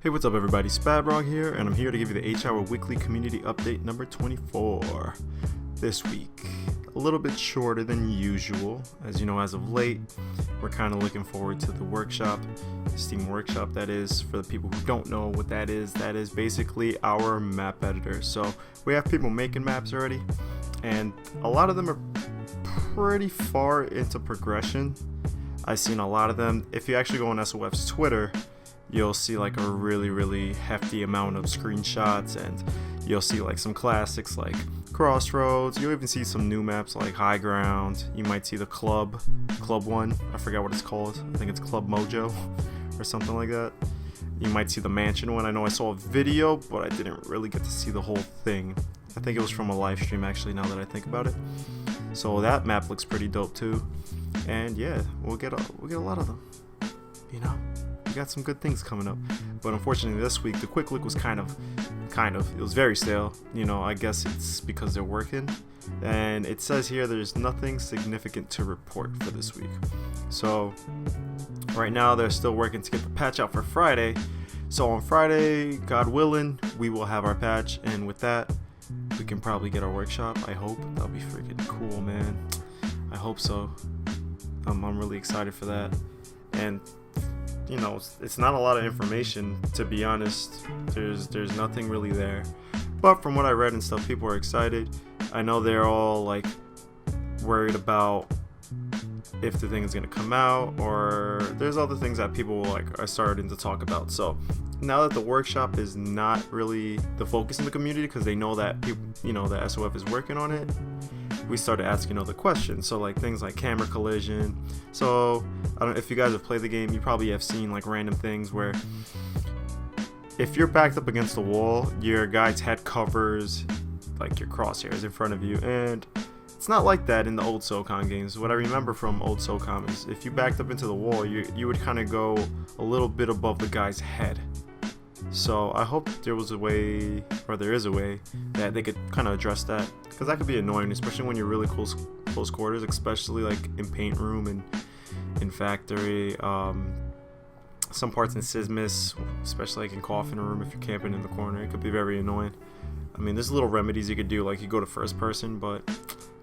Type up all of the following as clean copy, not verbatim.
Hey, what's up everybody, Spadbrog here, and I'm here to give you the H-Hour Weekly Community Update number 24. This week, a little bit shorter than usual. As you know, as of late, we're kind of looking forward to the workshop, Steam Workshop that is. For the people who don't know what that is basically our map editor. So we have people making maps already, and a lot of them are pretty far into progression. I've seen a lot of them. If you actually go on SOF's Twitter, you'll see like a really hefty amount of screenshots, and you'll see like some classics like Crossroads. You'll even see some new maps like High Ground. You might see the club one. I forgot what it's called. I think it's Club Mojo or something like that. You might see the mansion one. I know I saw a video, but I didn't really get to see the whole thing. I think it was from a live stream actually, now that I think about it. So that map looks pretty dope too. And yeah, we'll get a lot of them. You know, we got some good things coming up. But unfortunately this week the quick look was kind of it was very stale. You know, I guess it's because they're working. And it says here there's nothing significant to report for this week. So right now they're still working to get the patch out for Friday. So on Friday, God willing, we will have our patch, and with that we can probably get our workshop. I hope. That'll be freaking cool, man. I hope so. I'm really excited for that. And you know, it's not a lot of information, to be honest. There's nothing really there, but from what I read and stuff, people are excited. I know they're all like worried about if the thing is gonna come out, or there's other things that people like are starting to talk about. So now that the workshop is not really the focus in the community, because they know that people, you know, that SOF is working on it, we started asking other questions. So like things like camera collision. So I don't know if you guys have played the game, you probably have seen like random things where if you're backed up against the wall, your guy's head covers like your crosshairs in front of you, and it's not like that in the old SOCOM games. What I remember from old SOCOM is if you backed up into the wall, you would kind of go a little bit above the guy's head. So I hope there was a way, or there is a way, that they could kind of address that, because that could be annoying, especially when you're really close quarters, especially like in paint room and in factory, some parts in Sismus, especially like in coffin room. If you're camping in the corner, it could be very annoying. I mean, there's little remedies you could do, like you go to first person, but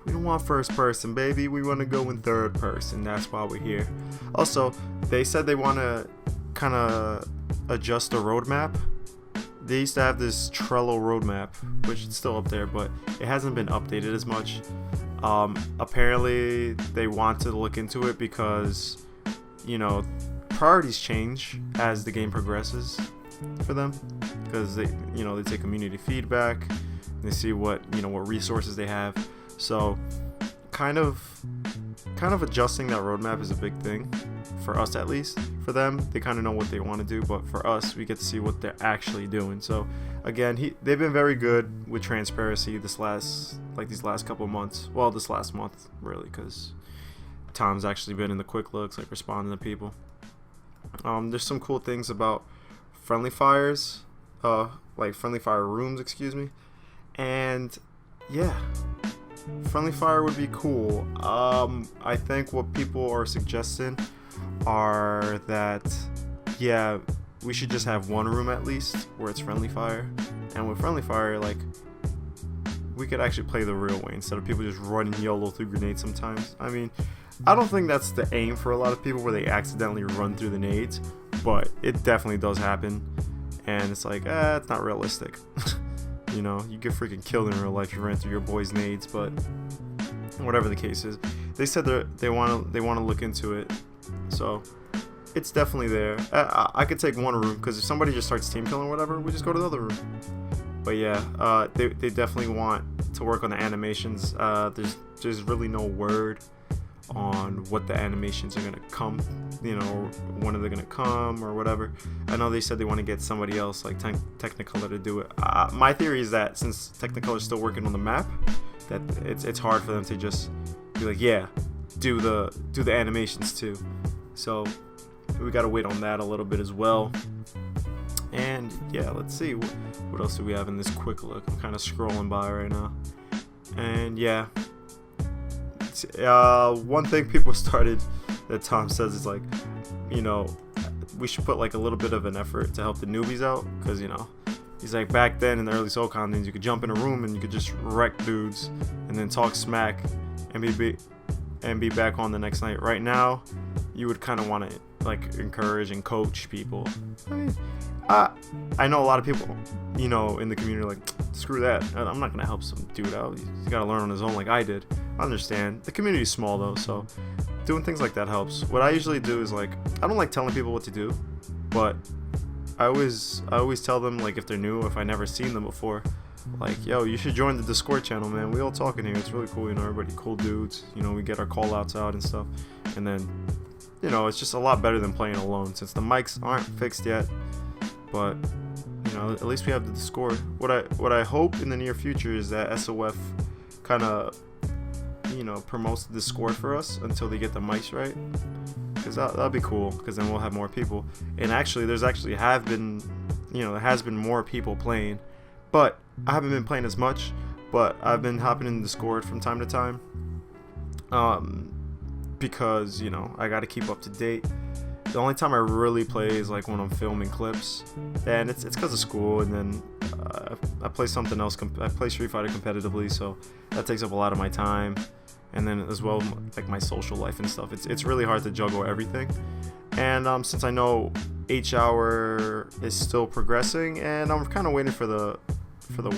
we don't want first person, baby. We want to go in third person. That's why we're here. Also, they said they want to kind of adjust the roadmap. They used to have this Trello roadmap, which is still up there, but it hasn't been updated as much. Apparently they want to look into it because, you know, priorities change as the game progresses for them, because they take community feedback, they see what resources they have. So kind of adjusting that roadmap is a big thing for us, at least. For them, they kind of know what they want to do, but for us, we get to see what they're actually doing. So again, they've been very good with transparency these last couple of months. Well, this last month really, because Tom's actually been in the quick looks, like responding to people. There's some cool things about friendly fires, like friendly fire rooms, excuse me, and yeah, friendly fire would be cool. I think what people are suggesting are that, yeah, we should just have one room at least where it's friendly fire, and with friendly fire, like, we could actually play the real way instead of people just running YOLO through grenades sometimes. I mean, I don't think that's the aim for a lot of people, where they accidentally run through the nades, but it definitely does happen, and it's like, it's not realistic. You know, you get freaking killed in real life if you ran through your boys' nades, but whatever the case is, they said they want to look into it, so it's definitely there. I could take one room, because if somebody just starts team killing or whatever, we just go to the other room. But yeah, they definitely want to work on the animations. There's really no word on what the animations are gonna come, when are they gonna come or whatever. I know they said they want to get somebody else like Technicolor to do it. My theory is that since Technicolor is still working on the map, that it's hard for them to just be like, yeah, do the animations too. So we gotta wait on that a little bit as well. And yeah, let's see what else do we have in this quick look. I'm kind of scrolling by right now, and yeah. One thing people started that Tom says is like, we should put like a little bit of an effort to help the newbies out, because he's like, back then in the early SoCon things, you could jump in a room and you could just wreck dudes and then talk smack and be back on the next night. Right now, you would kind of want to like encourage and coach people. I know a lot of people, in the community are like, screw that. I'm not gonna help some dude out. He's got to learn on his own, like I did. I understand. The community is small though, so doing things like that helps. What I usually do is like, I don't like telling people what to do, but I always tell them, like, if they're new, if I never seen them before, like, yo, you should join the Discord channel, man. We all talk in here. It's really cool, everybody cool dudes. We get our call outs out and stuff. And then, it's just a lot better than playing alone, since the mics aren't fixed yet. But, at least we have the Discord. What I hope in the near future is that SOF kind of, promotes the Discord for us until they get the mics right. Because that'll be cool, because then we'll have more people. And actually, there has been more people playing, but I haven't been playing as much. But I've been hopping in Discord from time to time, because I got to keep up to date. The only time I really play is like when I'm filming clips, and it's because of school. And then I play something else. I play Street Fighter competitively, so that takes up a lot of my time. And then as well, like my social life and stuff. It's really hard to juggle everything. And since I know H-Hour is still progressing, and I'm kind of waiting for the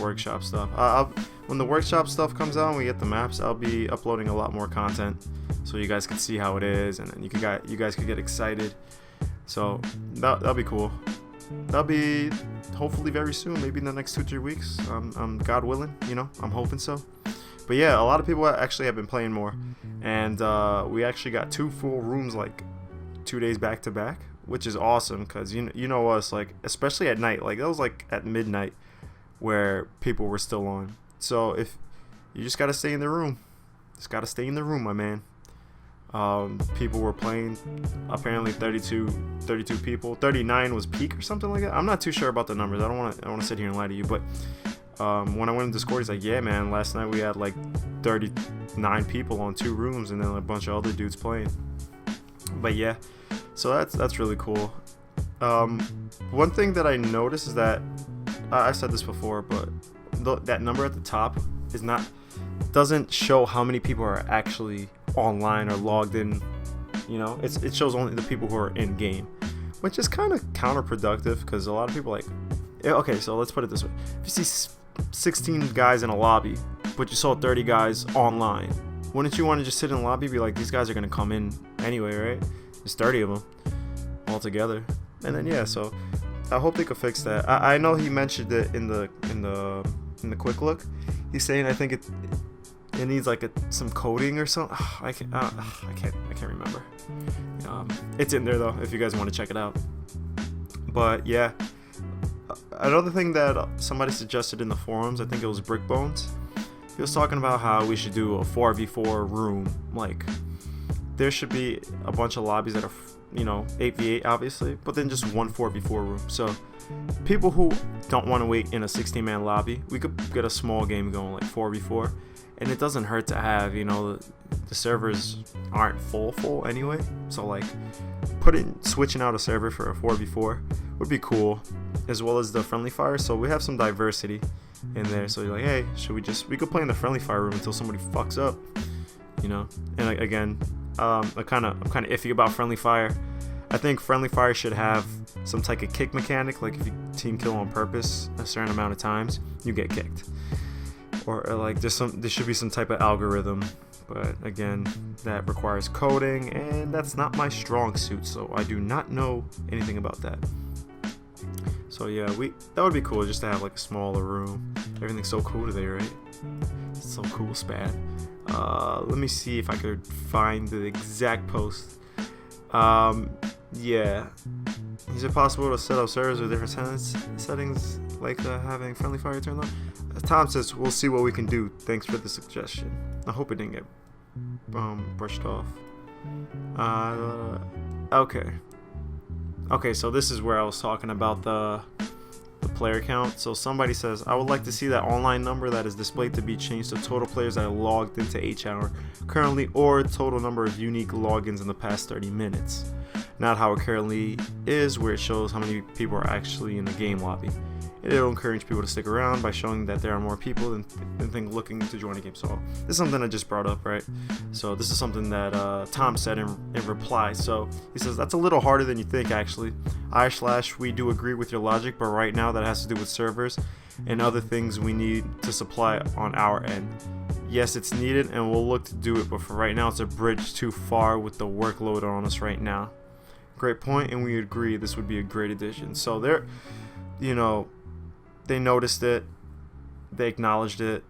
workshop stuff. When the workshop stuff comes out and we get the maps, I'll be uploading a lot more content, so you guys can see how it is, and then you guys could get excited. So that'll be cool. That'll be hopefully very soon, maybe in the next 2-3 weeks. God willing, I'm hoping so. But yeah, a lot of people actually have been playing more, and we actually got 2 full rooms like 2 days back to back, which is awesome, because you know us, like, especially at night, like that was like at midnight where people were still on. So if you just gotta stay in the room, my man. People were playing, apparently 32 people. 39 was peak or something like that. I'm not too sure about the numbers. I don't want to sit here and lie to you, but when I went in Discord, he's like, yeah, man, last night we had like 39 people on 2 rooms, and then a bunch of other dudes playing. But yeah, so that's really cool. One thing that I noticed is that I said this before, but that number at the top doesn't show how many people are actually online or logged in. It shows only the people who are in game, which is kind of counterproductive, because a lot of people okay, so let's put it this way: if you see 16 guys in a lobby, but you saw 30 guys online, wouldn't you want to just sit in the lobby and be like, these guys are gonna come in anyway, right? There's 30 of them all together. And then yeah, so I hope they could fix that. I know he mentioned it in the quick look. He's saying, I think it needs like some coding or something. I can't remember. It's in there though, if you guys want to check it out. But yeah, another thing that somebody suggested in the forums, I think it was Brickbones. He was talking about how we should do a 4v4 room. Like, there should be a bunch of lobbies that are 8v8 obviously, but then just one 4v4 room. So people who don't want to wait in a 16-man lobby, we could get a small game going, like 4v4, and it doesn't hurt to have, the servers aren't full anyway, so like switching out a server for a 4v4 would be cool, as well as the friendly fire, so we have some diversity in there. So you're like, hey, we could play in the friendly fire room until somebody fucks up, and again, I'm kind of iffy about friendly fire. I think friendly fire should have some type of kick mechanic, like if you team kill on purpose a certain amount of times, you get kicked, or like there should be some type of algorithm. But again, that requires coding, and that's not my strong suit, so I do not know anything about that. So yeah, that would be cool, just to have like a smaller room. Everything's so cool today, right? It's so cool, Spad. Let me see if I could find the exact post. Yeah. Is it possible to set up servers with different settings, like having friendly fire turned on? Tom says, we'll see what we can do. Thanks for the suggestion. I hope it didn't get brushed off. Okay, so this is where I was talking about the player count. So somebody says, I would like to see that online number that is displayed to be changed to total players that are logged into H-Hour currently, or total number of unique logins in the past 30 minutes. not how it currently is, where it shows how many people are actually in the game lobby. It'll encourage people to stick around by showing that there are more people than looking to join a game. So this is something I just brought up, right? So this is something that Tom said in reply. So he says, that's a little harder than you think, actually. We do agree with your logic, but right now that has to do with servers and other things we need to supply on our end. Yes, it's needed and we'll look to do it, but for right now it's a bridge too far with the workload on us right now. Great point, and we agree this would be a great addition. So they're, they noticed it, they acknowledged it,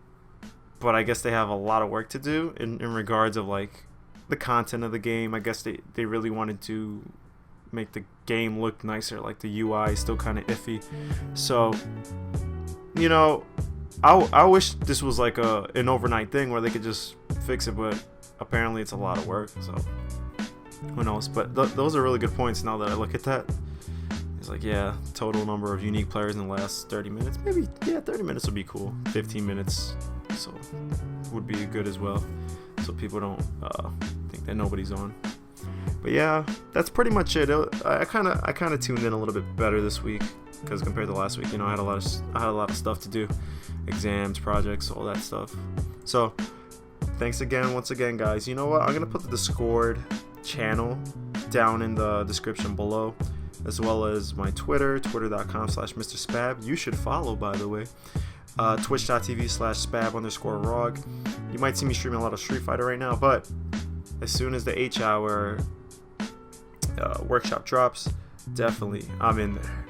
but I guess they have a lot of work to do in regards of like the content of the game. I guess they really wanted to make the game look nicer. Like the UI is still kind of iffy. So, I wish this was like an overnight thing where they could just fix it, but apparently it's a lot of work. So who knows? But those are really good points now that I look at that. It's like, yeah, total number of unique players in the last 30 minutes. Maybe, yeah, 30 minutes would be cool. 15 minutes, so would be good as well. So people don't think that nobody's on. But yeah, that's pretty much it. I kind of tuned in a little bit better this week because compared to last week, I had a lot of stuff to do, exams, projects, all that stuff. So thanks once again, guys. You know what? I'm gonna put the Discord channel down in the description below, as well as my Twitter, twitter.com/MrSpab. You should follow, by the way. Twitch.tv/spab_rog. You might see me streaming a lot of Street Fighter right now, but as soon as the H-Hour workshop drops, definitely I'm in there.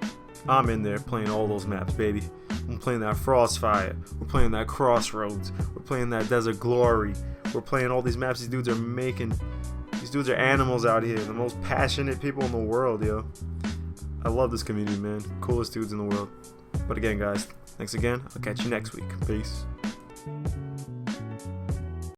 I'm in there playing all those maps, baby. I'm playing that Frostfire. We're playing that Crossroads. We're playing that Desert Glory. We're playing all these maps these dudes are making. These dudes are animals out here. The most passionate people in the world, yo. I love this community, man. Coolest dudes in the world. But again, guys, thanks again. I'll catch you next week. Peace.